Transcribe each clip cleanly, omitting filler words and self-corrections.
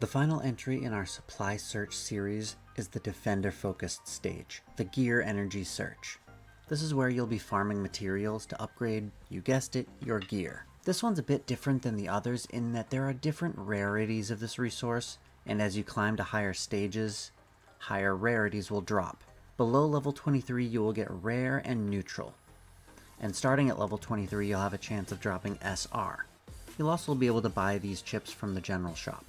The final entry in our supply search series is the defender focused stage, the gear energy search. This is where you'll be farming materials to upgrade, you guessed it, your gear. This one's a bit different than the others in that there are different rarities of this resource, and as you climb to higher stages, higher rarities will drop. Below level 23 you will get rare and neutral, and starting at level 23 you'll have a chance of dropping SR. You'll also be able to buy these chips from the general shop.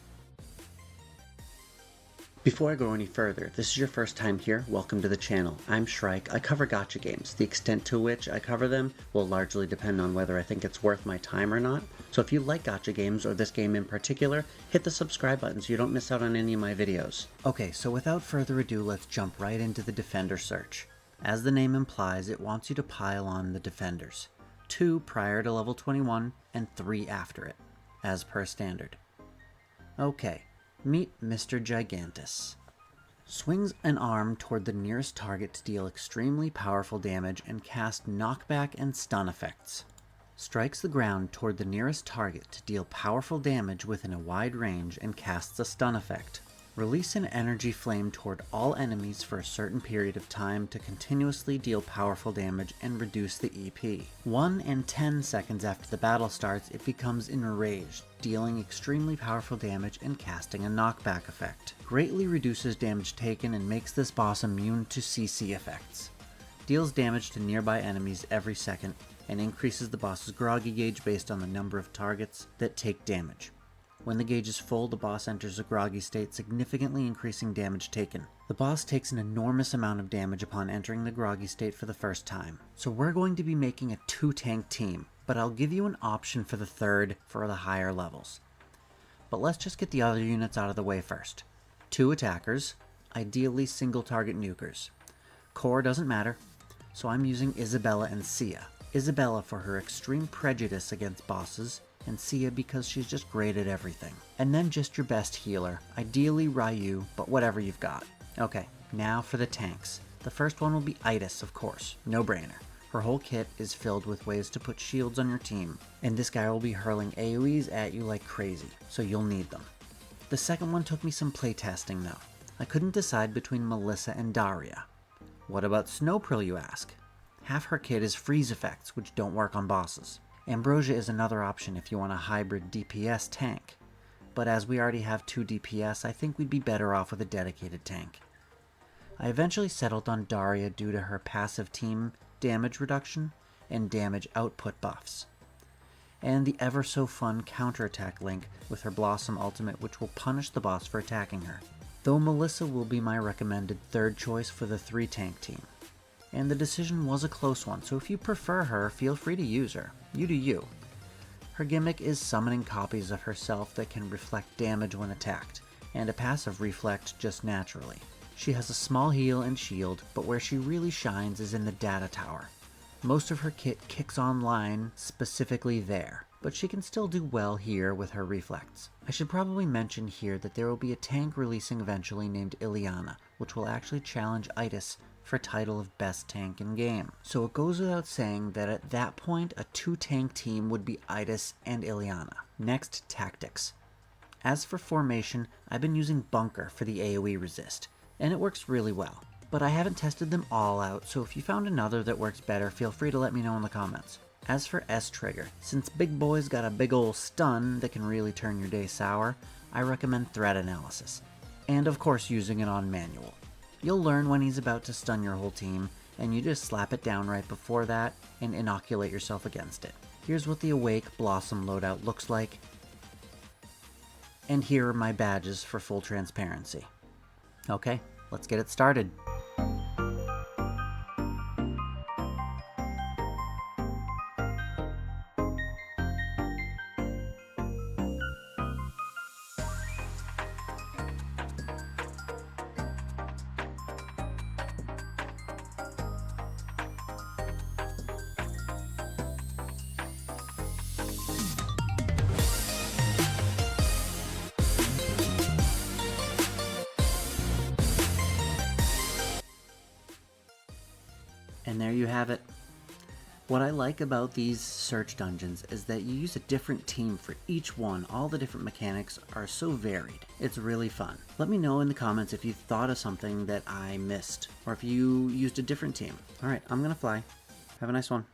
Before I go any further, if this is your first time here, welcome to the channel. I'm Shrike. I cover gacha games. The extent to which I cover them will largely depend on whether I think it's worth my time or not. So if you like gacha games, or this game in particular, hit the subscribe button so you don't miss out on any of my videos. Okay, so without further ado, let's jump right into the defender search. As the name implies, it wants you to pile on the defenders. 2 prior to level 21, and 3 after it, as per standard. Okay. Meet Mr. Gigantus. Swings an arm toward the nearest target to deal extremely powerful damage and cast knockback and stun effects. Strikes the ground toward the nearest target to deal powerful damage within a wide range and casts a stun effect. Release an energy flame toward all enemies for a certain period of time to continuously deal powerful damage and reduce the EP. 1 and 10 seconds after the battle starts, it becomes enraged, dealing extremely powerful damage and casting a knockback effect. Greatly reduces damage taken and makes this boss immune to CC effects. Deals damage to nearby enemies every second and increases the boss's groggy gauge based on the number of targets that take damage. When the gauge is full, the boss enters a groggy state, significantly increasing damage taken. The boss takes an enormous amount of damage upon entering the groggy state for the first time. So we're going to be making a 2-tank team, but I'll give you an option for the 3rd for the higher levels. But let's just get the other units out of the way first. 2 attackers, ideally single target nukers. Core doesn't matter, so I'm using Isabella and Sia. Isabella for her extreme prejudice against bosses, and Sia because she's just great at everything. And then just your best healer, ideally Ryu, but whatever you've got. Okay, now for the tanks. The first one will be Itis, of course, no brainer. Her whole kit is filled with ways to put shields on your team, and this guy will be hurling AoEs at you like crazy, so you'll need them. The second one took me some playtesting though. I couldn't decide between Melissa and Daria. What about Snowprill, you ask? Half her kit is freeze effects, which don't work on bosses. Ambrosia is another option if you want a hybrid DPS tank, but as we already have 2 DPS, I think we'd be better off with a dedicated tank. I eventually settled on Daria due to her passive team damage reduction and damage output buffs, and the ever so fun counterattack link with her Blossom ultimate, which will punish the boss for attacking her. Though Melissa will be my recommended 3rd choice for the 3-tank team. And the decision was a close one, so if you prefer her, feel free to use her. You do you. Her gimmick is summoning copies of herself that can reflect damage when attacked, and a passive reflect just naturally. She has a small heal and shield, but where she really shines is in the data tower. Most of her kit kicks online specifically there, but she can still do well here with her reflects. I should probably mention here that there will be a tank releasing eventually named Ileana, which will actually challenge Itis for title of best tank in game. So it goes without saying that at that point a 2-tank team would be Itis and Ileana. Next, tactics. As for formation, I've been using Bunker for the AoE resist, and it works really well. But I haven't tested them all out, so if you found another that works better, feel free to let me know in the comments. As for S-Trigger, since Big Boy's got a big ol' stun that can really turn your day sour, I recommend Threat Analysis, and of course using it on manual. You'll learn when he's about to stun your whole team, and you just slap it down right before that and inoculate yourself against it. Here's what the Awake Blossom loadout looks like, and here are my badges for full transparency. Okay, let's get it started. And there you have it. What I like about these search dungeons is that you use a different team for each one. All the different mechanics are so varied. It's really fun. Let me know in the comments if you thought of something that I missed, or if you used a different team. Alright, I'm gonna fly. Have a nice one.